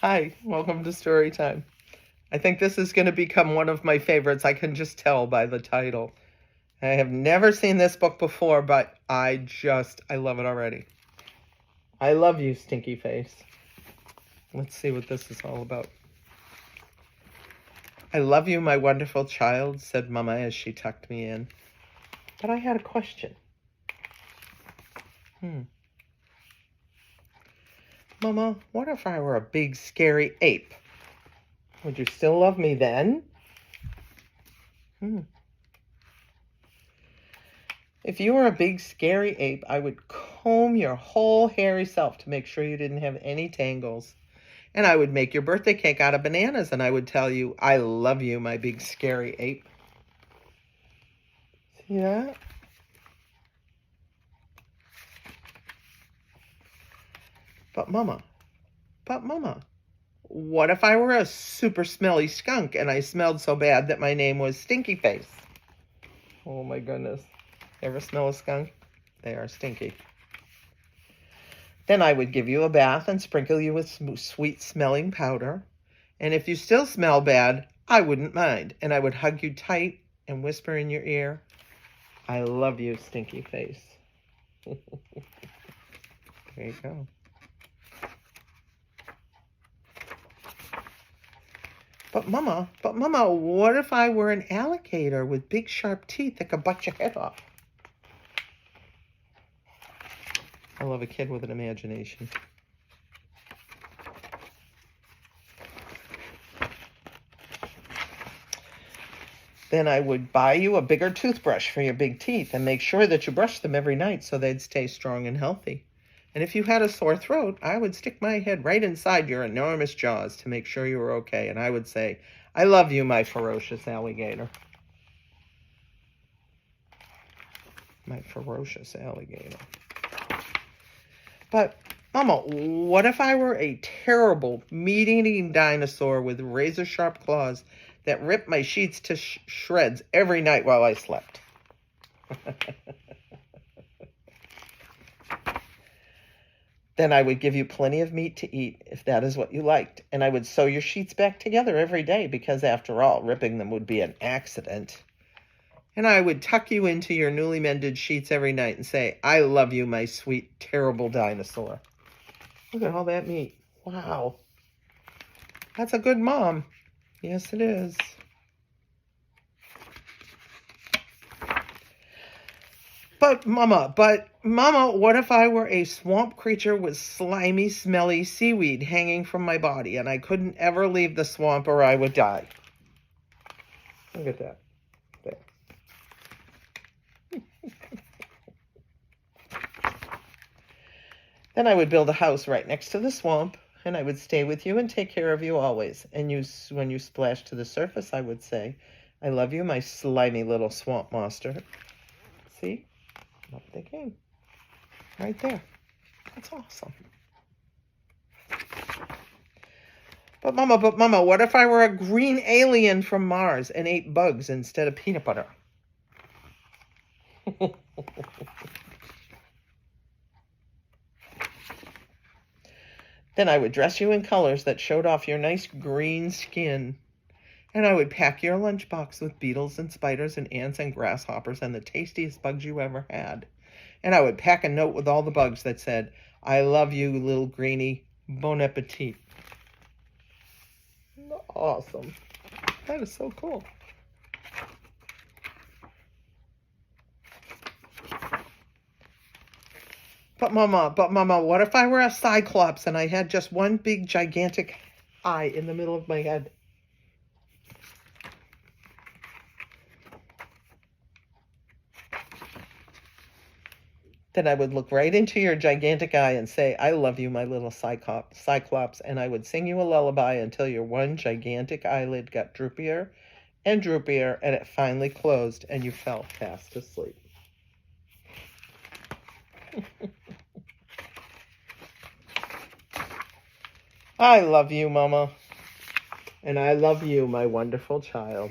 Hi, welcome to Story Time. I think this is going to become one of my favorites. I can just tell by the title. I have never seen this book before, but I love it already. I love you, Stinky Face. Let's see what this is all about. I love you, my wonderful child, said Mama as she tucked me in. But I had a question. Mama, what if I were a big, scary ape? Would you still love me then? If you were a big, scary ape, I would comb your whole hairy self to make sure you didn't have any tangles. And I would make your birthday cake out of bananas, and I would tell you, I love you, my big, scary ape. See that? But Mama, what if I were a super smelly skunk and I smelled so bad that my name was Stinky Face? Oh my goodness. Ever smell a skunk? They are stinky. Then I would give you a bath and sprinkle you with sweet smelling powder. And if you still smell bad, I wouldn't mind. And I would hug you tight and whisper in your ear, I love you, Stinky Face. There you go. But Mama, what if I were an alligator with big sharp teeth that could butt your head off? I love a kid with an imagination. Then I would buy you a bigger toothbrush for your big teeth and make sure that you brush them every night so they'd stay strong and healthy. And if you had a sore throat, I would stick my head right inside your enormous jaws to make sure you were okay. And I would say, I love you, my ferocious alligator. My ferocious alligator. But, Mama, what if I were a terrible, meat-eating dinosaur with razor-sharp claws that ripped my sheets to shreds every night while I slept? Then I would give you plenty of meat to eat if that is what you liked. And I would sew your sheets back together every day because, after all, ripping them would be an accident. And I would tuck you into your newly mended sheets every night and say, I love you, my sweet, terrible dinosaur. Look at all that meat. Wow. That's a good mom. Yes, it is. But Mama, what if I were a swamp creature with slimy, smelly seaweed hanging from my body and I couldn't ever leave the swamp or I would die? Look at that. There. Then I would build a house right next to the swamp, and I would stay with you and take care of you always. And when you splashed to the surface, I would say, I love you, my slimy little swamp monster. See? Up they came. Right there. That's awesome. But Mama, what if I were a green alien from Mars and ate bugs instead of peanut butter? Then I would dress you in colors that showed off your nice green skin. And I would pack your lunchbox with beetles and spiders and ants and grasshoppers and the tastiest bugs you ever had. And I would pack a note with all the bugs that said, I love you, little greenie. Bon appetit. Awesome. That is so cool. But Mama, what if I were a cyclops and I had just one big gigantic eye in the middle of my head? Then I would look right into your gigantic eye and say, I love you, my little cyclops, and I would sing you a lullaby until your one gigantic eyelid got droopier and droopier, and it finally closed, and you fell fast asleep. I love you, Mama, and I love you, my wonderful child.